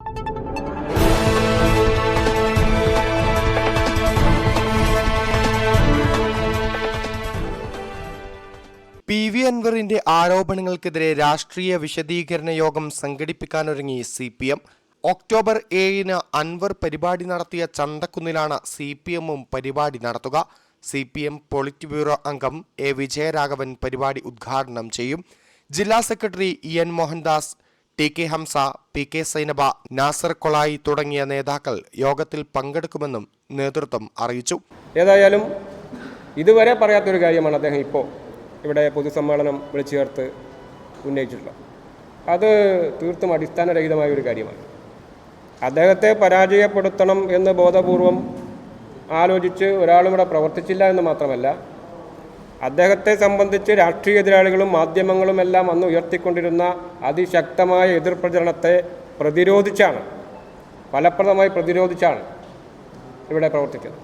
PV അൻവറിന്റെ ആരോപണങ്ങൾക്കെതിരെ രാഷ്ട്രീയ വിശദീകരണ യോഗം സംഘടിപ്പിക്കാനൊരുങ്ങി CPM. ഒക്ടോബർ 7-ന് അൻവർ പരിപാടി നടത്തിയ ചന്തക്കുന്നിലാണ് CPM-ഉം പരിപാടി നടത്തുക. CPM പോളിറ്റ് ബ്യൂറോ അംഗം A. വിജയരാഘവൻ പരിപാടി ഉദ്ഘാടനം ചെയ്യും. ജില്ലാ secretary EN Mohandas, TK Hamza, PK Sainaba, Nasar Kolayi തുടങ്ങിയ നേതാക്കൾ യോഗത്തിൽ പങ്കെടുക്കുമെന്നും നേതൃത്വം അറിയിച്ചു. ഏതായാലും ഇതുവരെ പറയാത്തൊരു കാര്യമാണ് അദ്ദേഹം ഇപ്പോൾ ഇവിടെ പൊതുസമ്മേളനം വിളിച്ചു ചേർത്ത് ഉന്നയിച്ചിട്ടുള്ളത്. അത് തീർത്തും അടിസ്ഥാനരഹിതമായ ഒരു കാര്യമാണ്. അദ്ദേഹത്തെ പരാജയപ്പെടുത്തണം എന്ന് ബോധപൂർവം ആലോചിച്ച് ഒരാളും ഇവിടെ പ്രവർത്തിച്ചില്ല എന്ന് മാത്രമല്ല, അദ്ദേഹത്തെ സംബന്ധിച്ച് രാഷ്ട്രീയ എതിരാളികളും മാധ്യമങ്ങളും എല്ലാം അന്ന് ഉയർത്തിക്കൊണ്ടിരുന്ന അതിശക്തമായ എതിർപ്രചരണത്തെ ഫലപ്രദമായി പ്രതിരോധിച്ചാണ് ഇവിടെ പ്രവർത്തിച്ചത്.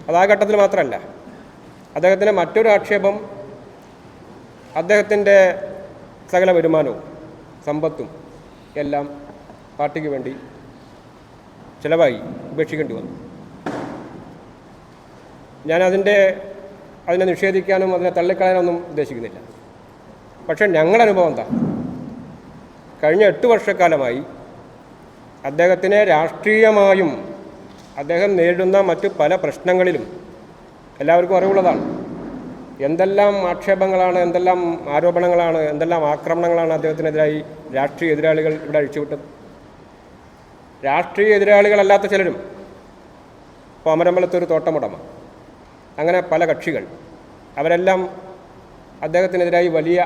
അത് ആ ഘട്ടത്തിൽ മാത്രമല്ല, അദ്ദേഹത്തിൻ്റെ മറ്റൊരു ആക്ഷേപം അദ്ദേഹത്തിൻ്റെ സകല വരുമാനവും സമ്പത്തും എല്ലാം പാർട്ടിക്ക് വേണ്ടി ചിലവായി ഉപേക്ഷിക്കേണ്ടി വന്നു. ഞാൻ അതിനെ നിഷേധിക്കാനും അതിനെ തള്ളിക്കളയാനൊന്നും ഉദ്ദേശിക്കുന്നില്ല. പക്ഷേ ഞങ്ങളുടെ അനുഭവം എന്താ, കഴിഞ്ഞ 8 വർഷക്കാലമായി അദ്ദേഹത്തിനെ രാഷ്ട്രീയമായും അദ്ദേഹം നേരിടുന്ന മറ്റു പല പ്രശ്നങ്ങളിലും എല്ലാവർക്കും അറിവുള്ളതാണ്. എന്തെല്ലാം ആക്ഷേപങ്ങളാണ്, എന്തെല്ലാം ആരോപണങ്ങളാണ്, എന്തെല്ലാം ആക്രമണങ്ങളാണ് അദ്ദേഹത്തിനെതിരായി രാഷ്ട്രീയ എതിരാളികൾ ഇവിടെ അഴിച്ചുവിട്ടത്. രാഷ്ട്രീയ എതിരാളികളല്ലാത്ത ചിലരും, ഇപ്പോൾ അമരമ്പലത്തൊരു തോട്ടമുടമ, അങ്ങനെ പല കക്ഷികൾ, അവരെല്ലാം അദ്ദേഹത്തിനെതിരായി വലിയ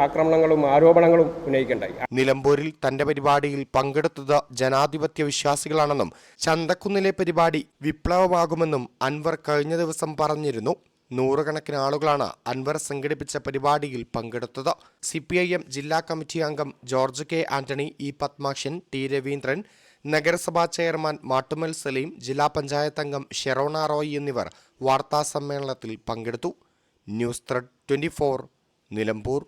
ആക്രമണങ്ങളും ആരോപണങ്ങളും ഉന്നയിക്കേണ്ടായി. നിലമ്പൂരിൽ തന്റെ പരിപാടിയിൽ പങ്കെടുത്തത് ജനാധിപത്യ വിശ്വാസികളാണെന്നും ചന്തക്കുന്നിലെ പരിപാടി വിപ്ലവമാകുമെന്നും അൻവർ കഴിഞ്ഞ ദിവസം പറഞ്ഞിരുന്നു. 100 കണക്കിന് ആളുകളാണ് അൻവർ സംഘടിപ്പിച്ച പരിപാടിയിൽ പങ്കെടുത്തത്. CPIM ജില്ലാ കമ്മിറ്റി അംഗം George K. Antony, E. Padmakshan, T. Raveendran, നഗരസഭാ ചെയർമാൻ മാട്ടുമൽ സലീം, ജില്ലാ പഞ്ചായത്ത് അംഗം ഷെറോണ റോയ് എന്നിവർ വാർത്താസമ്മേളനത്തിൽ പങ്കെടുത്തു. News thread 24 Nilambur.